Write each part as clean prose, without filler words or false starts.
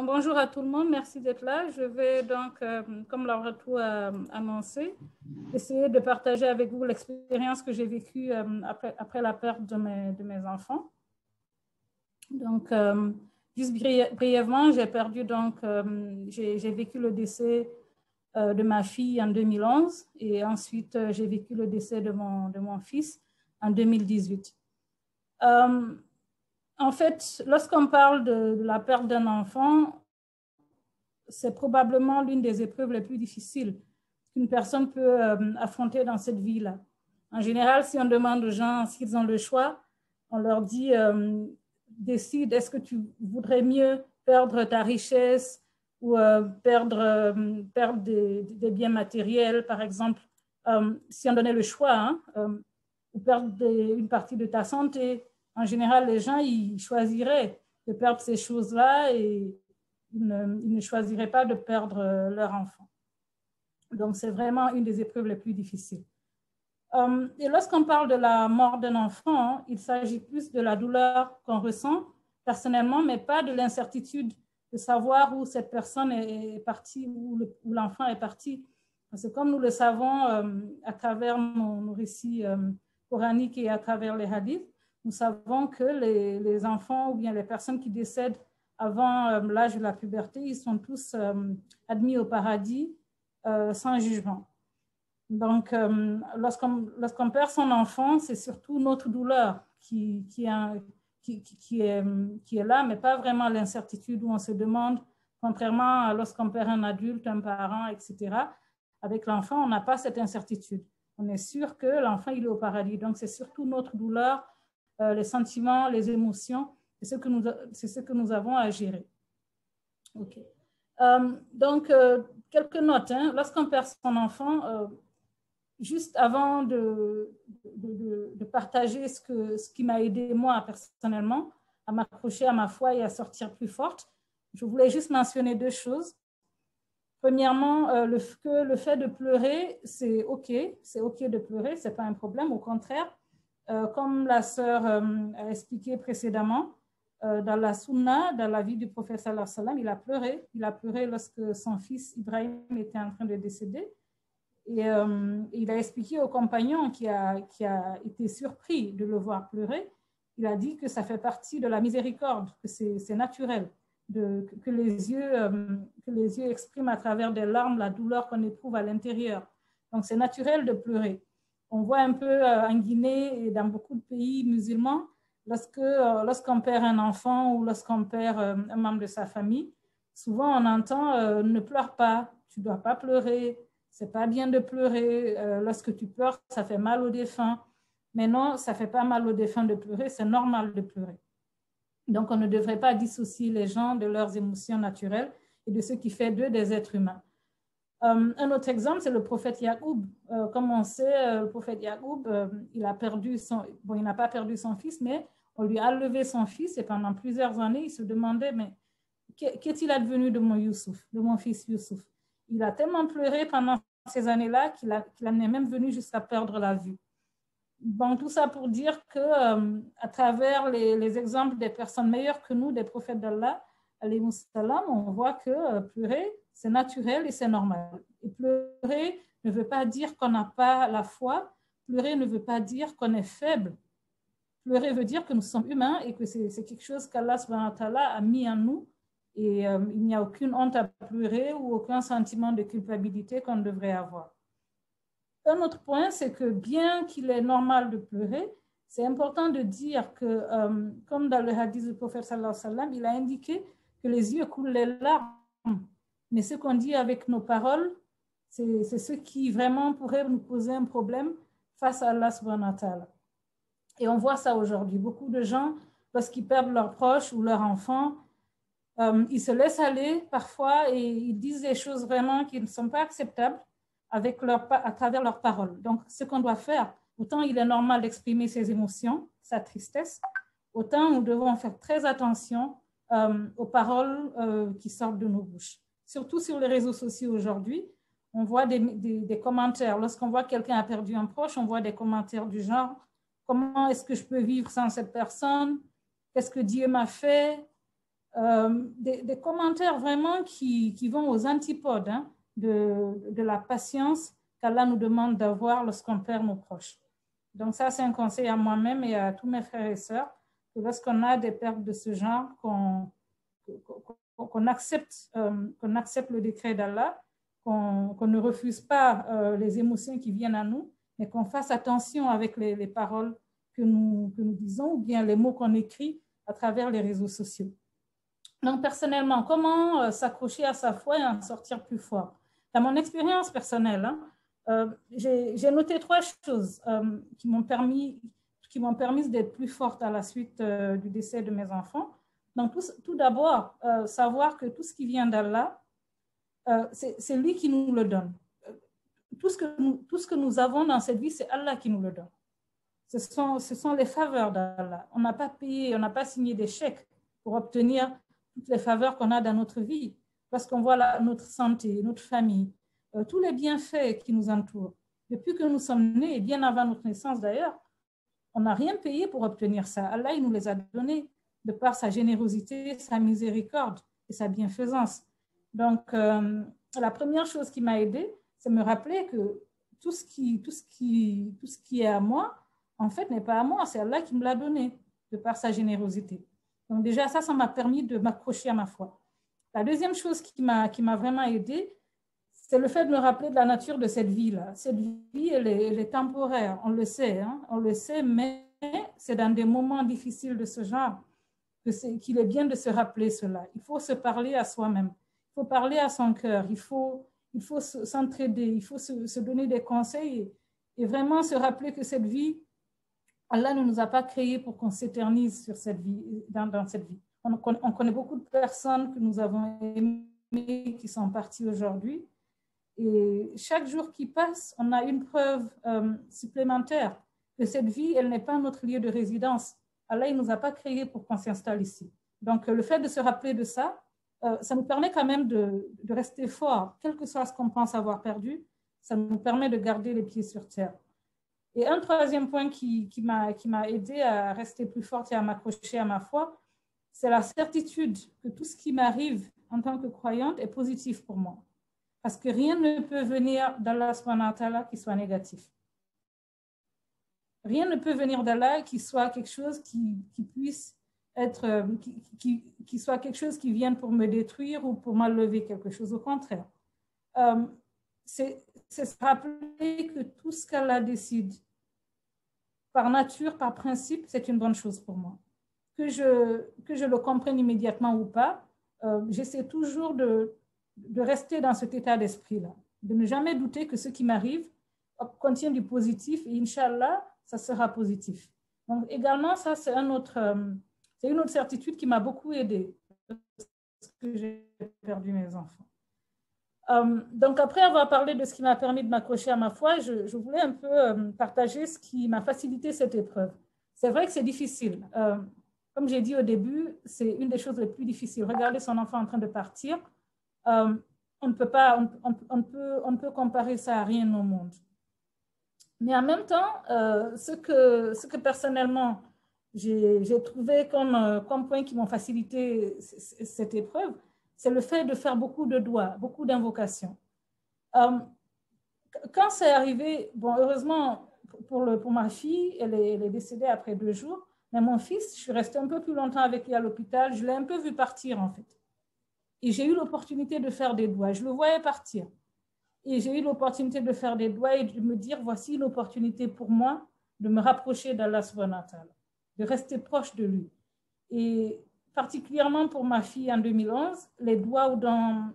Bonjour à tout le monde, merci d'être là. Je vais donc, comme Laura Tout a annoncé, essayer de partager avec vous l'expérience que j'ai vécue après la perte de mes enfants. Donc, juste brièvement, j'ai perdu, donc, j'ai vécu le décès de ma fille en 2011 et ensuite j'ai vécu le décès de mon fils en 2018. En fait, lorsqu'on parle de la perte d'un enfant, c'est probablement l'une des épreuves les plus difficiles qu'une personne peut affronter dans cette vie-là. En général, si on demande aux gens s'ils ont le choix, on leur dit décide, est-ce que tu voudrais mieux perdre ta richesse ou perdre des biens matériels, par exemple, si on donnait le choix, ou perdre une partie de ta santé. En général, les gens, ils choisiraient de perdre ces choses-là et ils ne choisiraient pas de perdre leur enfant. Donc, c'est vraiment une des épreuves les plus difficiles. Et lorsqu'on parle de la mort d'un enfant, il s'agit plus de la douleur qu'on ressent personnellement, mais pas de l'incertitude de savoir où cette personne est partie, où l'enfant est parti. Parce que comme nous le savons à travers nos récits coraniques et à travers les hadiths, nous savons que les enfants ou bien les personnes qui décèdent avant l'âge de la puberté, ils sont tous admis au paradis sans jugement. Donc, lorsqu'on perd son enfant, c'est surtout notre douleur qui est là, mais pas vraiment l'incertitude où on se demande, contrairement à lorsqu'on perd un adulte, un parent, etc. Avec l'enfant, on n'a pas cette incertitude. On est sûr que l'enfant, il est au paradis. Donc, c'est surtout notre douleur, les sentiments, les émotions, c'est ce que nous avons à gérer. OK. Donc, quelques notes. Lorsqu'on perd son enfant, juste avant de partager ce qui m'a aidé moi personnellement à m'accrocher à ma foi et à sortir plus forte, je voulais juste mentionner deux choses. Premièrement, le fait de pleurer, c'est OK de pleurer, ce n'est pas un problème, au contraire. Comme la sœur a expliqué précédemment, dans la sunna, dans la vie du prophète sallallahu alayhi wa sallam, il a pleuré lorsque son fils Ibrahim était en train de décéder. Et il a expliqué au compagnon qui a été surpris de le voir pleurer, il a dit que ça fait partie de la miséricorde, que c'est naturel, que les yeux expriment à travers des larmes la douleur qu'on éprouve à l'intérieur. Donc c'est naturel de pleurer. On voit un peu en Guinée et dans beaucoup de pays musulmans, lorsqu'on perd un enfant ou lorsqu'on perd un membre de sa famille, souvent on entend ne pleure pas, tu ne dois pas pleurer. C'est pas bien de pleurer. Lorsque tu pleures, ça fait mal au défunt. Mais non, ça fait pas mal au défunt de pleurer. C'est normal de pleurer. Donc, on ne devrait pas dissocier les gens de leurs émotions naturelles et de ce qui fait d'eux des êtres humains. Un autre exemple, c'est le prophète Yacoub. Comme on sait, le prophète Yacoub, il n'a pas perdu son fils, mais on lui a levé son fils et pendant plusieurs années, il se demandait, mais qu'est-il advenu de mon fils Youssouf? Il a tellement pleuré pendant ces années-là qu'il en est même venu jusqu'à perdre la vue. Bon, tout ça pour dire que à travers les exemples des personnes meilleures que nous, des prophètes d'Allah, alayhi salam, on voit que pleurer, c'est naturel et c'est normal. Et pleurer ne veut pas dire qu'on n'a pas la foi. Pleurer ne veut pas dire qu'on est faible. Pleurer veut dire que nous sommes humains et que c'est quelque chose qu'Allah subhanahu wa ta'ala a mis en nous. Et il n'y a aucune honte à pleurer ou aucun sentiment de culpabilité qu'on devrait avoir. Un autre point, c'est que bien qu'il est normal de pleurer, c'est important de dire que, comme dans le hadith du prophète sallallahu alayhi wa sallam, il a indiqué que les yeux coulent les larmes. Mais ce qu'on dit avec nos paroles, c'est ce qui vraiment pourrait nous poser un problème face à Allah subhanahu wa ta'ala. Et on voit ça aujourd'hui. Beaucoup de gens, lorsqu'ils perdent leurs proches ou leurs enfants, ils se laissent aller parfois et ils disent des choses vraiment qui ne sont pas acceptables à travers leurs paroles. Donc, ce qu'on doit faire, autant il est normal d'exprimer ses émotions, sa tristesse, autant nous devons faire très attention aux paroles qui sortent de nos bouches. Surtout sur les réseaux sociaux aujourd'hui, on voit des commentaires. Lorsqu'on voit quelqu'un a perdu un proche, on voit des commentaires du genre « Comment est-ce que je peux vivre sans cette personne? Qu'est-ce que Dieu m'a fait ?» des commentaires vraiment qui vont aux antipodes hein, de la patience qu'Allah nous demande d'avoir lorsqu'on perd nos proches. Donc ça, c'est un conseil à moi-même et à tous mes frères et sœurs, que lorsqu'on a des pertes de ce genre, qu'on accepte le décret d'Allah, qu'on ne refuse pas les émotions qui viennent à nous, mais qu'on fasse attention avec les paroles que nous disons ou bien les mots qu'on écrit à travers les réseaux sociaux. Donc, personnellement, comment s'accrocher à sa foi et en sortir plus fort? Dans mon expérience personnelle, hein, j'ai noté 3 choses qui m'ont permis d'être plus forte à la suite du décès de mes enfants. Donc, tout d'abord, savoir que tout ce qui vient d'Allah, c'est lui qui nous le donne. Tout ce que nous avons dans cette vie, c'est Allah qui nous le donne. Ce sont les faveurs d'Allah. On n'a pas payé, on n'a pas signé des chèques pour obtenir toutes les faveurs qu'on a dans notre vie, parce qu'on voit notre santé, notre famille, tous les bienfaits qui nous entourent. Depuis que nous sommes nés, bien avant notre naissance d'ailleurs, on n'a rien payé pour obtenir ça. Allah, il nous les a donnés de par sa générosité, sa miséricorde et sa bienfaisance. Donc, la première chose qui m'a aidée, c'est me rappeler que tout ce qui est à moi, en fait, n'est pas à moi, c'est Allah qui me l'a donné de par sa générosité. Donc déjà, ça m'a permis de m'accrocher à ma foi. La deuxième chose qui m'a vraiment aidée, c'est le fait de me rappeler de la nature de cette vie-là. Cette vie, elle est temporaire, on le sait, hein? On le sait, mais c'est dans des moments difficiles de ce genre qu'il est bien de se rappeler cela. Il faut se parler à soi-même, il faut parler à son cœur, il faut s'entraider, il faut se donner des conseils et vraiment se rappeler que cette vie, Allah ne nous a pas créés pour qu'on s'éternise sur cette vie, dans cette vie. On connaît beaucoup de personnes que nous avons aimées qui sont parties aujourd'hui. Et chaque jour qui passe, on a une preuve supplémentaire que cette vie, elle n'est pas notre lieu de résidence. Allah, il ne nous a pas créés pour qu'on s'installe ici. Donc, le fait de se rappeler de ça, ça nous permet quand même de rester fort, quel que soit ce qu'on pense avoir perdu, ça nous permet de garder les pieds sur terre. Et un troisième point qui m'a aidé à rester plus forte et à m'accrocher à ma foi, c'est la certitude que tout ce qui m'arrive en tant que croyante est positif pour moi. Parce que rien ne peut venir d'Allah subhanahu wa ta'ala qui soit négatif. Rien ne peut venir d'Allah qui soit quelque chose qui puisse être, qui soit quelque chose qui vienne pour me détruire ou pour m'enlever quelque chose. Au contraire. C'est se rappeler que tout ce qu'Allah décide, par nature, par principe, c'est une bonne chose pour moi. Que je le comprenne immédiatement ou pas, j'essaie toujours de rester dans cet état d'esprit-là, de ne jamais douter que ce qui m'arrive contient du positif et Inch'Allah, ça sera positif. Donc également, ça, c'est une autre certitude qui m'a beaucoup aidée parce que j'ai perdu mes enfants. Donc après avoir parlé de ce qui m'a permis de m'accrocher à ma foi, je voulais un peu partager ce qui m'a facilité cette épreuve. C'est vrai que c'est difficile. Comme j'ai dit au début, c'est une des choses les plus difficiles. Regarder son enfant en train de partir, on ne peut comparer ça à rien au monde. Mais en même temps, ce que personnellement j'ai trouvé comme point qui m'ont facilité cette épreuve, c'est le fait de faire beaucoup de doigts, beaucoup d'invocations. Quand c'est arrivé, bon, heureusement pour ma fille, elle est décédée après 2 jours, mais mon fils, je suis restée un peu plus longtemps avec lui à l'hôpital, je l'ai un peu vu partir en fait. Et j'ai eu l'opportunité de faire des doigts, je le voyais partir. Et j'ai eu l'opportunité de faire des doigts et de me dire, voici une opportunité pour moi de me rapprocher d'Allah subhanahu wa ta'ala, de rester proche de lui. Et particulièrement pour ma fille en 2011, les doigts dont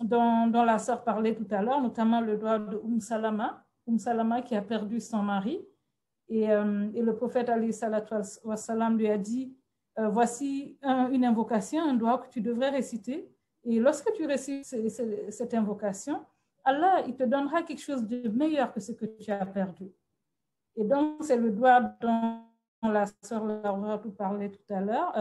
la sœur parlait tout à l'heure, notamment le doigt de Salama qui a perdu son mari. Et le prophète alayhi salatu wa salam lui a dit, voici une invocation, un doigt que tu devrais réciter. Et lorsque tu récites cette invocation, Allah, il te donnera quelque chose de meilleur que ce que tu as perdu. Et donc, c'est le doigt dont la sœur Laura parlait tout à l'heure.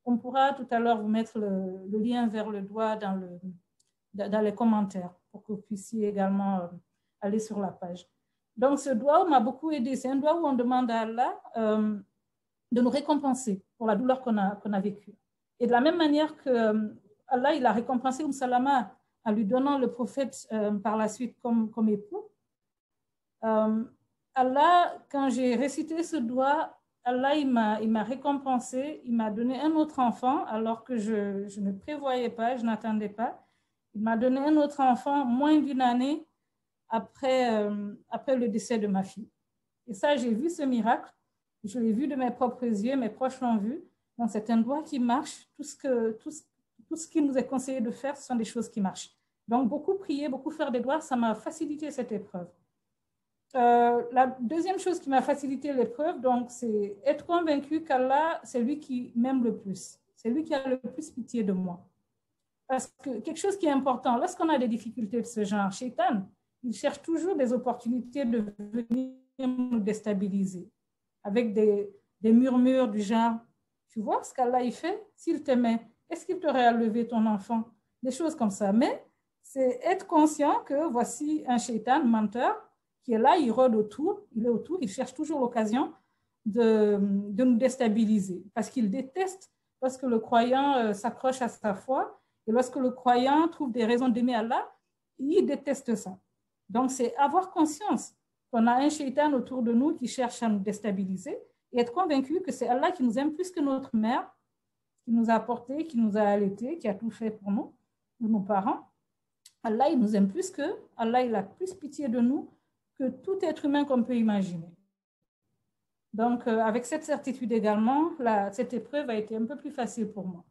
On pourra tout à l'heure vous mettre le lien vers le doigt dans les commentaires pour que vous puissiez également aller sur la page. Donc, ce doigt m'a beaucoup aidé. C'est un doigt où on demande à Allah de nous récompenser pour la douleur qu'on a vécue. Et de la même manière que Allah, il a récompensé Salama en lui donnant le prophète par la suite comme époux. Allah, quand j'ai récité ce doigt, Allah, il m'a récompensé, il m'a donné un autre enfant alors que je ne prévoyais pas, je n'attendais pas. Il m'a donné un autre enfant moins d'une année après le décès de ma fille. Et ça, j'ai vu ce miracle, je l'ai vu de mes propres yeux, mes proches l'ont vu. Donc, c'est un doigt qui marche. Tout ce qui nous est conseillé de faire, ce sont des choses qui marchent. Donc, beaucoup prier, beaucoup faire des doigts, ça m'a facilité cette épreuve. La deuxième chose qui m'a facilité l'épreuve, donc, c'est être convaincu qu'Allah, c'est lui qui m'aime le plus. C'est lui qui a le plus pitié de moi. Parce que quelque chose qui est important, lorsqu'on a des difficultés de ce genre, Shaitan, il cherche toujours des opportunités de venir nous déstabiliser avec des murmures du genre, tu vois ce qu'Allah il fait, s'il t'aimait, est-ce qu'il t'aurait levé ton enfant? Des choses comme ça. Mais c'est être conscient que voici un shaitan, menteur, qui est là, il rôde autour, il cherche toujours l'occasion de nous déstabiliser parce qu'il déteste lorsque le croyant s'accroche à sa foi et lorsque le croyant trouve des raisons d'aimer Allah, il déteste ça. Donc, c'est avoir conscience qu'on a un shaitan autour de nous qui cherche à nous déstabiliser et être convaincu que c'est Allah qui nous aime plus que notre mère, qui nous a apporté, qui nous a allaités, qui a tout fait pour nous, nos parents. Allah, il nous aime plus que, Allah, il a plus pitié de nous que tout être humain qu'on peut imaginer. Donc, avec cette certitude également, cette épreuve a été un peu plus facile pour moi.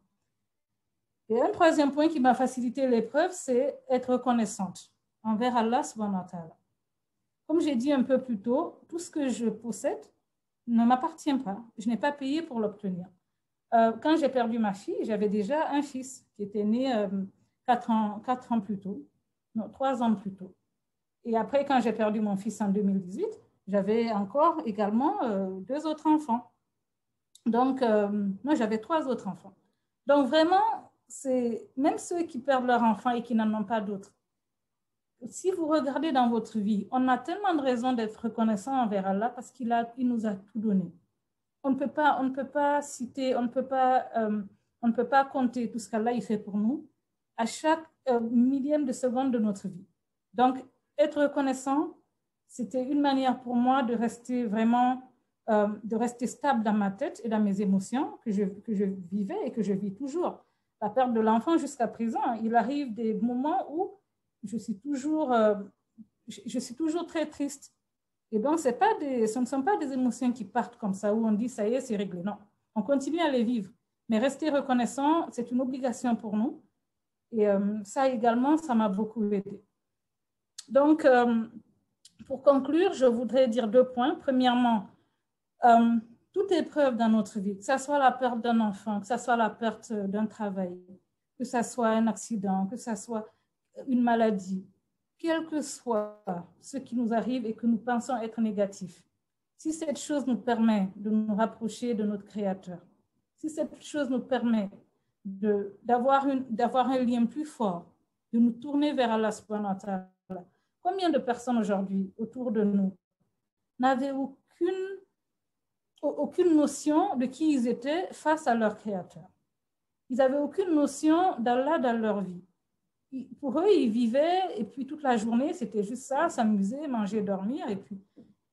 Et un troisième point qui m'a facilité l'épreuve, c'est être reconnaissante envers Allah subhanahu wa ta'ala. Comme j'ai dit un peu plus tôt, tout ce que je possède ne m'appartient pas. Je n'ai pas payé pour l'obtenir. Quand j'ai perdu ma fille, j'avais déjà un fils qui était né 4 ans plus tôt, non, 3 ans plus tôt. Et après, quand j'ai perdu mon fils en 2018, j'avais encore également 2 autres enfants. Donc, moi, j'avais 3 autres enfants. Donc, vraiment, c'est même ceux qui perdent leur enfant et qui n'en ont pas d'autres. Si vous regardez dans votre vie, on a tellement de raisons d'être reconnaissant envers Allah parce qu'il nous a tout donné. On ne peut pas citer, on ne peut pas compter tout ce qu'Allah il fait pour nous à chaque millième de seconde de notre vie. Donc, être reconnaissant, c'était une manière pour moi de rester vraiment, de rester stable dans ma tête et dans mes émotions que je vivais et que je vis toujours. La perte de l'enfant jusqu'à présent, il arrive des moments où je suis toujours très triste. Et donc, ce ne sont pas des émotions qui partent comme ça, où on dit, ça y est, c'est réglé. Non, on continue à les vivre. Mais rester reconnaissant, c'est une obligation pour nous. Et ça également, ça m'a beaucoup aidé. Donc, pour conclure, je voudrais dire 2 points. Premièrement, toute épreuve dans notre vie, que ce soit la perte d'un enfant, que ce soit la perte d'un travail, que ce soit un accident, que ce soit une maladie, quel que soit ce qui nous arrive et que nous pensons être négatif, si cette chose nous permet de nous rapprocher de notre Créateur, si cette chose nous permet d'avoir un lien plus fort, de nous tourner vers Allah subhanahu wa ta'ala, combien de personnes aujourd'hui autour de nous n'avaient aucune notion de qui ils étaient face à leur Créateur? Ils n'avaient aucune notion d'Allah dans leur vie. Pour eux, ils vivaient et puis toute la journée, c'était juste ça, s'amuser, manger, dormir.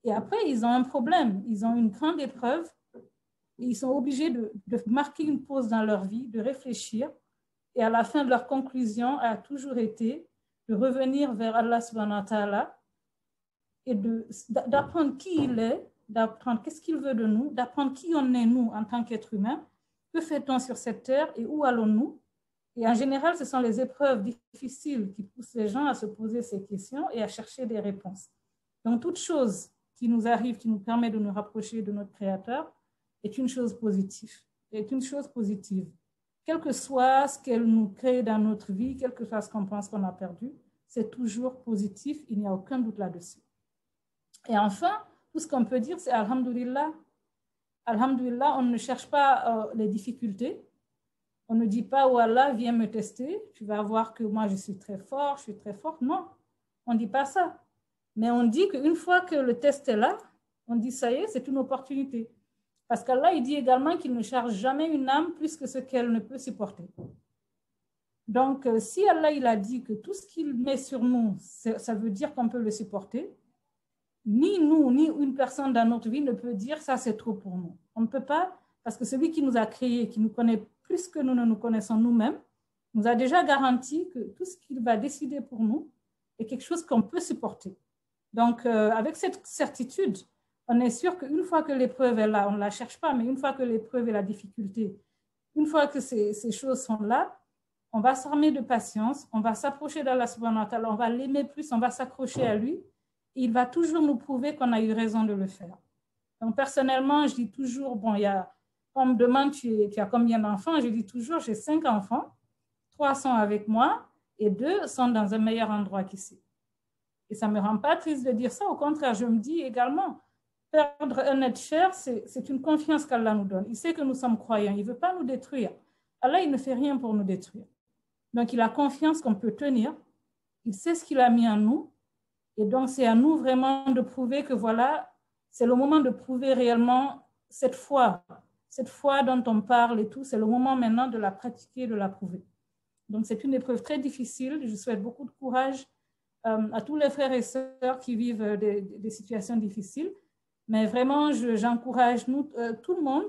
Et après, ils ont un problème, ils ont une grande épreuve et ils sont obligés de marquer une pause dans leur vie, de réfléchir. Et à la fin de leur conclusion a toujours été de revenir vers Allah subhanahu wa ta'ala et d'apprendre qui il est, d'apprendre qu'est-ce qu'il veut de nous, d'apprendre qui on est nous en tant qu'être humain, que fait-on sur cette terre et où allons-nous? Et en général, ce sont les épreuves difficiles qui poussent les gens à se poser ces questions et à chercher des réponses. Donc, toute chose qui nous arrive, qui nous permet de nous rapprocher de notre Créateur, est une chose positive. Est une chose positive. Quel que soit ce qu'elle nous crée dans notre vie, quel que soit ce qu'on pense qu'on a perdu, c'est toujours positif, il n'y a aucun doute là-dessus. Et enfin, tout ce qu'on peut dire, c'est Alhamdulillah. Alhamdulillah, on ne cherche pas les difficultés. On ne dit pas, oh Allah, viens me tester, tu vas voir que moi je suis très fort, je suis très forte. Non, on ne dit pas ça. Mais on dit qu'une fois que le test est là, on dit, ça y est, c'est une opportunité. Parce qu'Allah, il dit également qu'il ne charge jamais une âme plus que ce qu'elle ne peut supporter. Donc, si Allah, il a dit que tout ce qu'il met sur nous, ça veut dire qu'on peut le supporter, ni nous, ni une personne dans notre vie ne peut dire ça, c'est trop pour nous. On ne peut pas, parce que celui qui nous a créés, qui nous connaît plus que nous ne nous connaissons nous-mêmes, nous a déjà garanti que tout ce qu'il va décider pour nous est quelque chose qu'on peut supporter. Donc, avec cette certitude, on est sûr qu'une fois que l'épreuve est là, on ne la cherche pas, mais une fois que l'épreuve et la difficulté, une fois que ces choses sont là, on va s'armer de patience, on va s'approcher d'Allah subhanahu wa ta'ala, on va l'aimer plus, on va s'accrocher à lui, et il va toujours nous prouver qu'on a eu raison de le faire. Donc, personnellement, je dis toujours, bon, on me demande, tu as combien d'enfants? Je dis toujours, j'ai 5 enfants, 3 sont avec moi et 2 sont dans un meilleur endroit qu'ici. Et ça ne me rend pas triste de dire ça, au contraire, je me dis également, perdre un être cher, c'est une confiance qu'Allah nous donne. Il sait que nous sommes croyants, il ne veut pas nous détruire. Allah, il ne fait rien pour nous détruire. Donc, il a confiance qu'on peut tenir, il sait ce qu'il a mis en nous, et donc c'est à nous vraiment de prouver que voilà, c'est le moment de prouver réellement cette foi dont on parle et tout, c'est le moment maintenant de la pratiquer, de la prouver. Donc, c'est une épreuve très difficile. Je souhaite beaucoup de courage à tous les frères et sœurs qui vivent des situations difficiles. Mais vraiment, j'encourage tout le monde.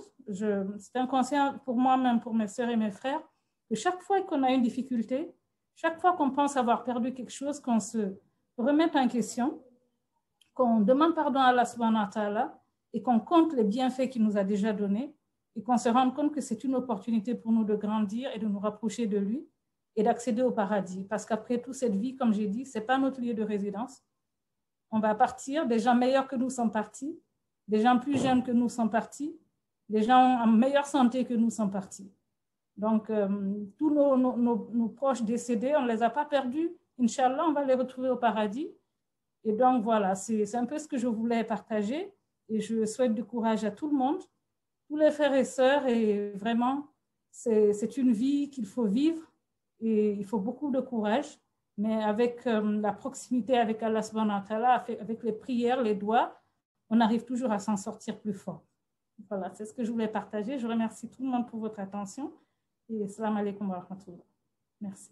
C'est un conseil pour moi-même, pour mes sœurs et mes frères, que chaque fois qu'on a une difficulté, chaque fois qu'on pense avoir perdu quelque chose, qu'on se remette en question, qu'on demande pardon à Allah subhanahu wa ta'ala et qu'on compte les bienfaits qu'il nous a déjà donnés et qu'on se rende compte que c'est une opportunité pour nous de grandir et de nous rapprocher de lui et d'accéder au paradis. Parce qu'après tout, cette vie, comme j'ai dit, ce n'est pas notre lieu de résidence. On va partir, des gens meilleurs que nous sont partis, des gens plus jeunes que nous sont partis, des gens en meilleure santé que nous sont partis. Donc, tous nos proches décédés, on ne les a pas perdus. Inch'Allah, on va les retrouver au paradis. Et donc, voilà, c'est un peu ce que je voulais partager. Et je souhaite du courage à tout le monde, tous les frères et sœurs. Et vraiment, c'est une vie qu'il faut vivre. Et il faut beaucoup de courage. Mais avec la proximité avec Allah subhanahu wa ta'ala, avec les prières, les doigts, on arrive toujours à s'en sortir plus fort. Voilà, c'est ce que je voulais partager. Je remercie tout le monde pour votre attention. Et salam alaikum wa rahmatullah. Merci.